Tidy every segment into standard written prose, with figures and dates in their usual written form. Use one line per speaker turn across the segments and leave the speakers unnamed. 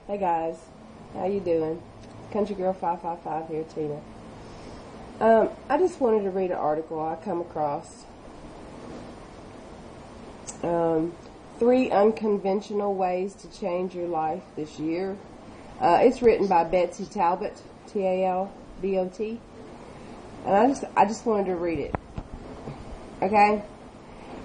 Hey guys, how you doing? Country Girl 555 here, Tina. I just wanted to read an article I come across. 3 unconventional ways to change your life this year. It's written by Betsy Talbot, Talbot, and I just wanted to read it. Okay.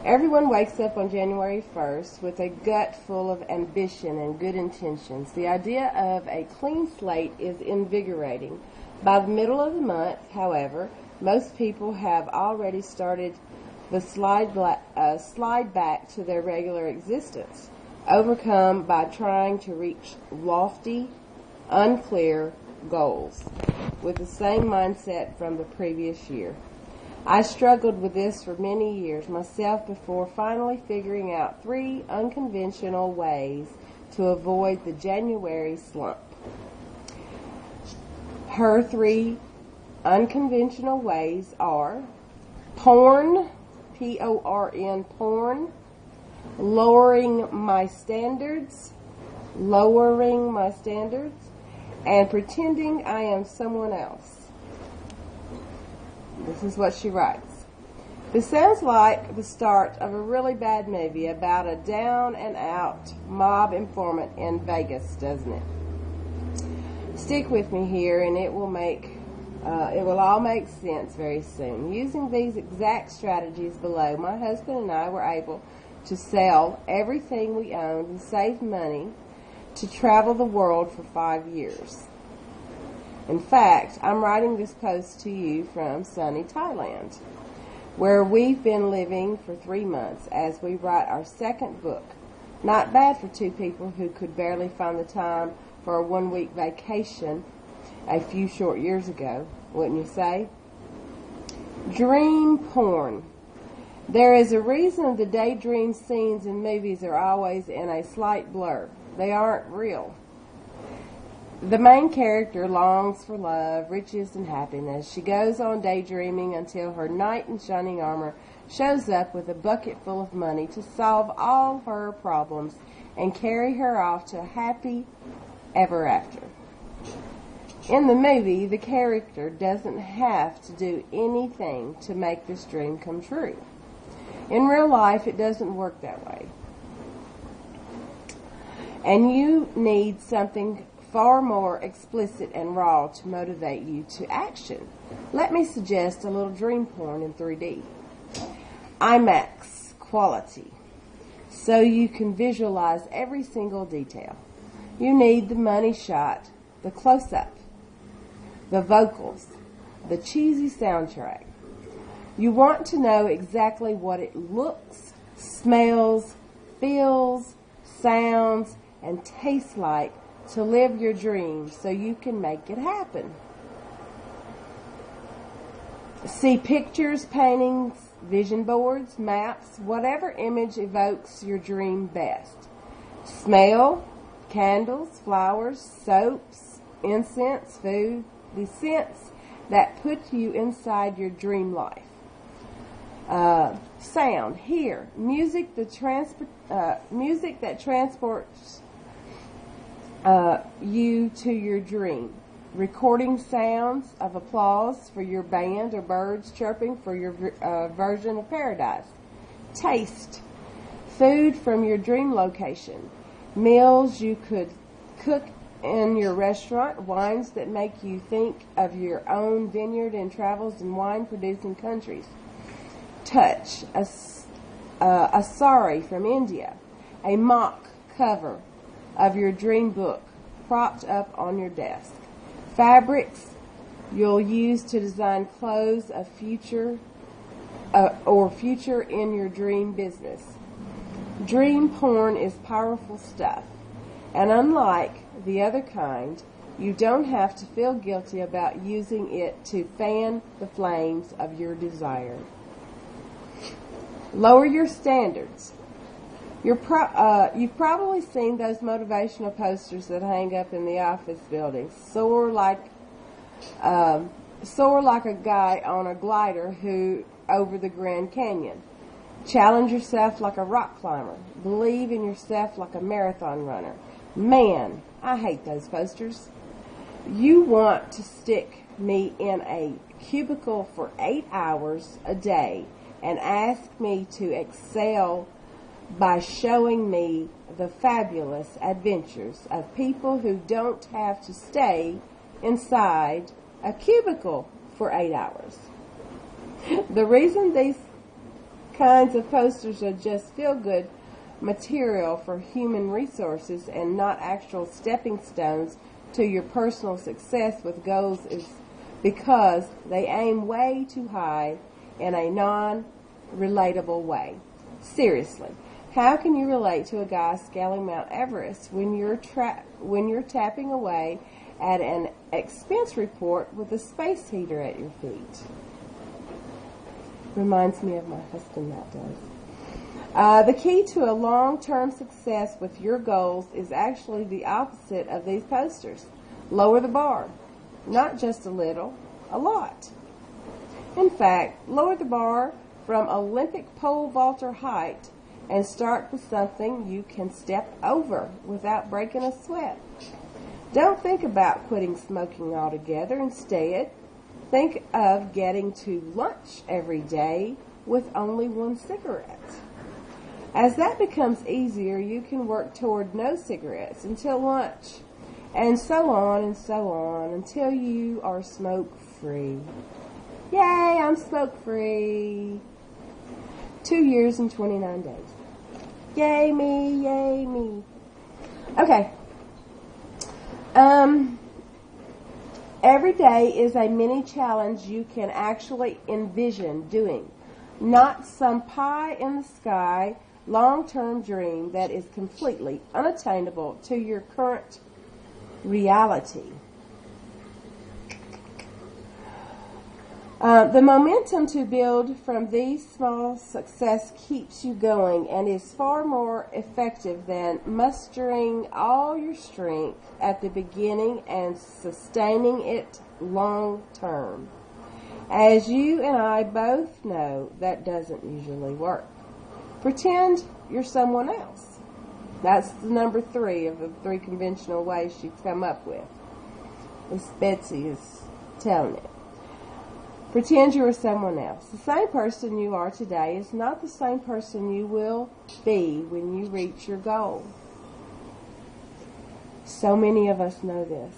Everyone wakes up on January 1st with a gut full of ambition and good intentions. The idea of a clean slate is invigorating. By the middle of the month, however, most people have already started the slide back to their regular existence, overcome by trying to reach lofty, unclear goals with the same mindset from the previous year. I struggled with this for many years myself before finally figuring out 3 unconventional ways to avoid the January slump. Her 3 unconventional ways are porn, P-O-R-N, porn, lowering my standards, and pretending I am someone else. This is what she writes. This sounds like the start of a really bad movie about a down-and-out mob informant in Vegas, doesn't it? Stick with me here, and it will all make sense very soon. Using these exact strategies below, my husband and I were able to sell everything we owned and save money to travel the world for 5 years. In fact, I'm writing this post to you from sunny Thailand, where we've been living for 3 months as we write our 2nd book. Not bad for 2 people who could barely find the time for a 1-week vacation a few short years ago, wouldn't you say? Dream porn. There is a reason the daydream scenes in movies are always in a slight blur. They aren't real. The main character longs for love, riches, and happiness. She goes on daydreaming until her knight in shining armor shows up with a bucket full of money to solve all her problems and carry her off to a happy ever after. In the movie, the character doesn't have to do anything to make this dream come true. In real life, it doesn't work that way. And you need something far more explicit and raw to motivate you to action. Let me suggest a little dream porn in 3D. IMAX quality, so you can visualize every single detail. You need the money shot, the close-up, the vocals, the cheesy soundtrack. You want to know exactly what it looks, smells, feels, sounds, and tastes like to live your dreams so you can make it happen. See pictures, paintings, vision boards, maps, whatever image evokes your dream best. Smell, candles, flowers, soaps, incense, food, the scents that put you inside your dream life. Sound, hear, music that transports you to your dream. Recording sounds of applause for your band or birds chirping for your version of paradise. Taste, food from your dream location. Meals you could cook in your restaurant. Wines that make you think of your own vineyard and travels in wine-producing countries. Touch, a sari from India. A mock cover of your dream book propped up on your desk. Fabrics you'll use to design clothes of future in your dream business. Dream porn is powerful stuff, and unlike the other kind, you don't have to feel guilty about using it to fan the flames of your desire. Lower your standards. You've probably seen those motivational posters that hang up in the office buildings. Soar like a guy on a glider over the Grand Canyon. Challenge yourself like a rock climber. Believe in yourself like a marathon runner. Man, I hate those posters. You want to stick me in a cubicle for 8 hours a day and ask me to excel by showing me the fabulous adventures of people who don't have to stay inside a cubicle for 8 hours. The reason these kinds of posters are just feel-good material for human resources and not actual stepping stones to your personal success with goals is because they aim way too high in a non-relatable way. Seriously, how can you relate to a guy scaling Mount Everest when you're tapping away at an expense report with a space heater at your feet? Reminds me of my husband, that does. The key to a long-term success with your goals is actually the opposite of these posters. Lower the bar. Not just a little, a lot. In fact, lower the bar from Olympic pole vaulter height and start with something you can step over without breaking a sweat. Don't think about quitting smoking altogether. Instead, think of getting to lunch every day with only one cigarette. As that becomes easier, you can work toward no cigarettes until lunch, and so on until you are smoke-free. Yay, I'm smoke-free. 2 years and 29 days. Yay me, yay me. Okay. Every day is a mini challenge you can actually envision doing, not some pie in the sky long-term dream that is completely unattainable to your current reality. The momentum to build from these small success keeps you going and is far more effective than mustering all your strength at the beginning and sustaining it long term. As you and I both know, that doesn't usually work. Pretend you're someone else. That's the number 3 of the 3 conventional ways she's come up with. Miss Betsy is telling it. Pretend you are someone else. The same person you are today is not the same person you will be when you reach your goal. So many of us know this.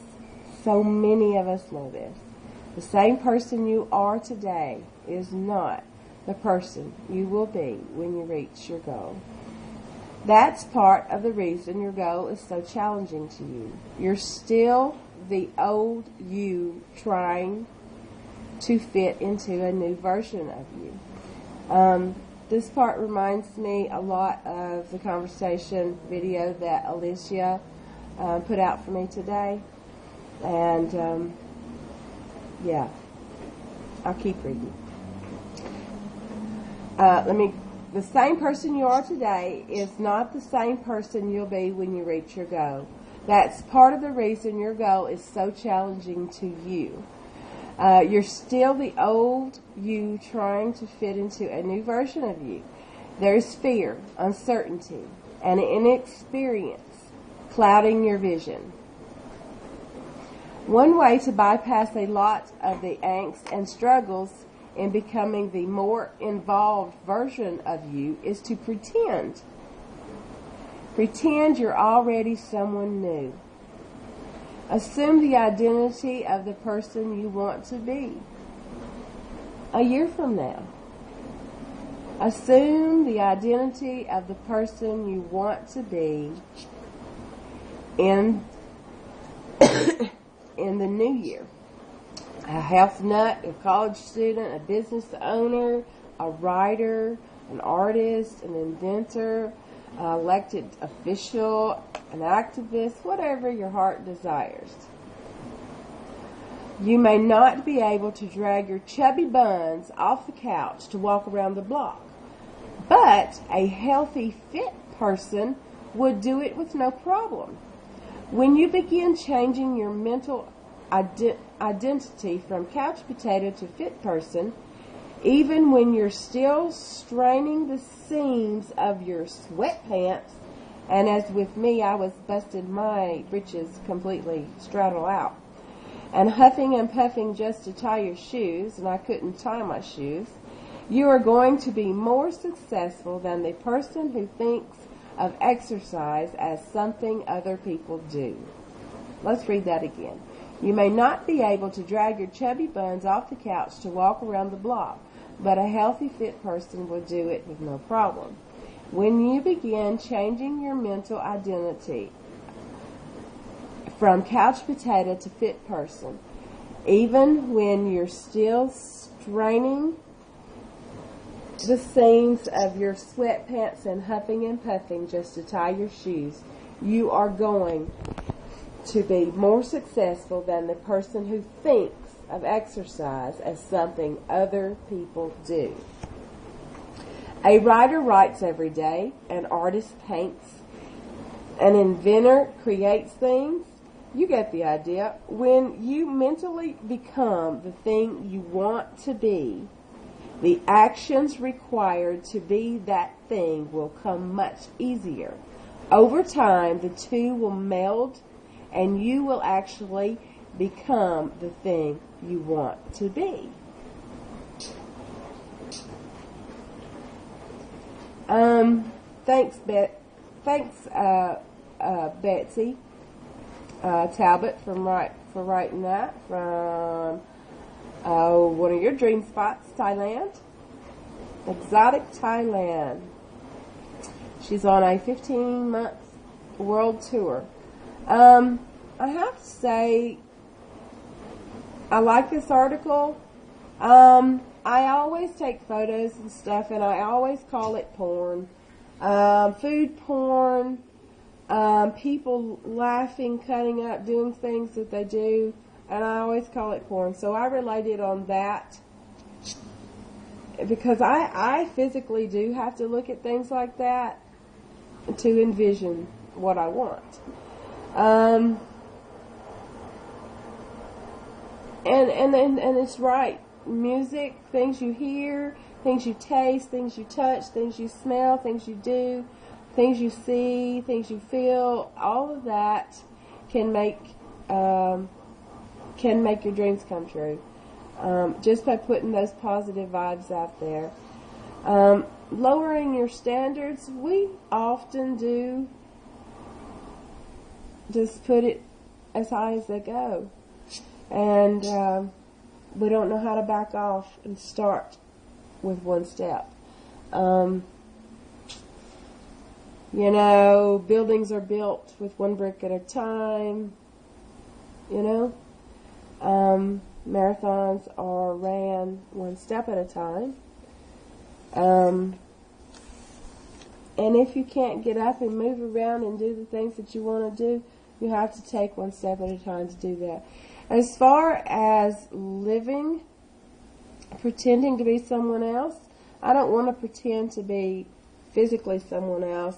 So many of us know this. The same person you are today is not the person you will be when you reach your goal. That's part of the reason your goal is so challenging to you. You're still the old you trying to fit into a new version of you. This part reminds me a lot of the conversation video that Alicia put out for me today. And, yeah, I'll keep reading. The same person you are today is not the same person you'll be when you reach your goal. That's part of the reason your goal is so challenging to you. You're still the old you trying to fit into a new version of you. There's fear, uncertainty, and inexperience clouding your vision. One way to bypass a lot of the angst and struggles in becoming the more involved version of you is to pretend. Pretend you're already someone new. Assume the identity of the person you want to be a year from now. Assume the identity of the person you want to be in the new year. A health nut, a college student, a business owner, a writer, an artist, an inventor, an elected official, an activist, whatever your heart desires. You may not be able to drag your chubby buns off the couch to walk around the block, but a healthy, fit person would do it with no problem. When you begin changing your mental identity from couch potato to fit person, even when you're still straining the seams of your sweatpants And as with me, I was busting my britches completely straddle out. And huffing and puffing just to tie your shoes, and I couldn't tie my shoes. You are going to be more successful than the person who thinks of exercise as something other people do. Let's read that again. You may not be able to drag your chubby buns off the couch to walk around the block, but a healthy, fit person will do it with no problem. When you begin changing your mental identity from couch potato to fit person, even when you're still straining the seams of your sweatpants and huffing and puffing just to tie your shoes, you are going to be more successful than the person who thinks of exercise as something other people do. A writer writes every day, an artist paints, an inventor creates things. You get the idea. When you mentally become the thing you want to be, the actions required to be that thing will come much easier. Over time, the two will meld, and you will actually become the thing you want to be. Thanks, Betsy Talbot for writing that from one of your dream spots, Thailand, exotic Thailand. She's on a 15-month world tour. I have to say, I like this article. I always take photos and stuff, and I always call it porn. Food porn, people laughing, cutting up, doing things that they do, and I always call it porn. So I related on that because I physically do have to look at things like that to envision what I want. And it's right. Music, things you hear, things you taste, things you touch, things you smell, things you do, things you see, things you feel, all of that can make your dreams come true. Just by putting those positive vibes out there. Lowering your standards, we often do just put it as high as they go. And we don't know how to back off and start with one step. Buildings are built with one brick at a time. Marathons are ran one step at a time. And if you can't get up and move around and do the things that you want to do, you have to take one step at a time to do that. As far as living, pretending to be someone else, I don't want to pretend to be physically someone else.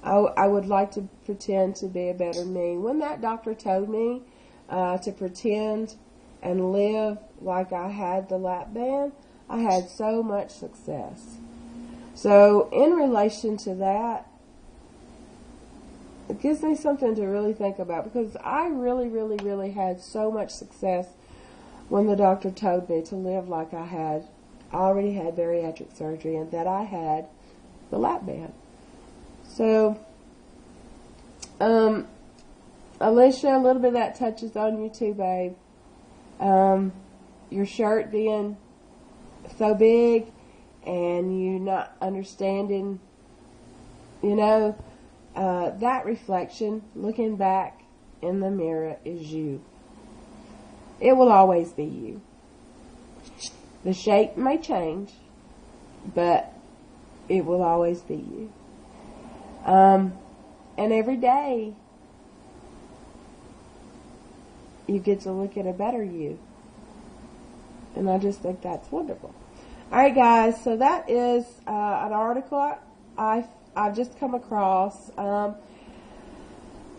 I would like to pretend to be a better me. When that doctor told me to pretend and live like I had the lap band, I had so much success. So in relation to that, it gives me something to really think about, because I really, really, really had so much success when the doctor told me to live like I had already had bariatric surgery and that I had the lap band. So, Alicia, a little bit of that touches on you too, babe. Your shirt being so big and you not understanding, that reflection, looking back in the mirror, is you. It will always be you. The shape may change, but it will always be you. And every day, you get to look at a better you. And I just think that's wonderful. Alright guys, so that is an article I've just come across.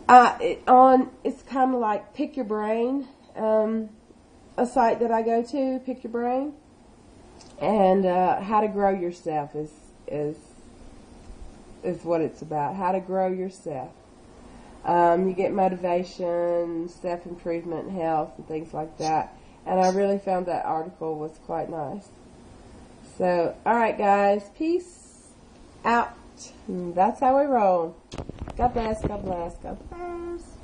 It's kind of like Pick Your Brain, a site that I go to, Pick Your Brain, and how to grow yourself is is what it's about. How to grow yourself. You get motivation, self-improvement, health, and things like that. And I really found that article was quite nice. So, alright guys, peace out. That's how we roll. God bless, God bless, God bless.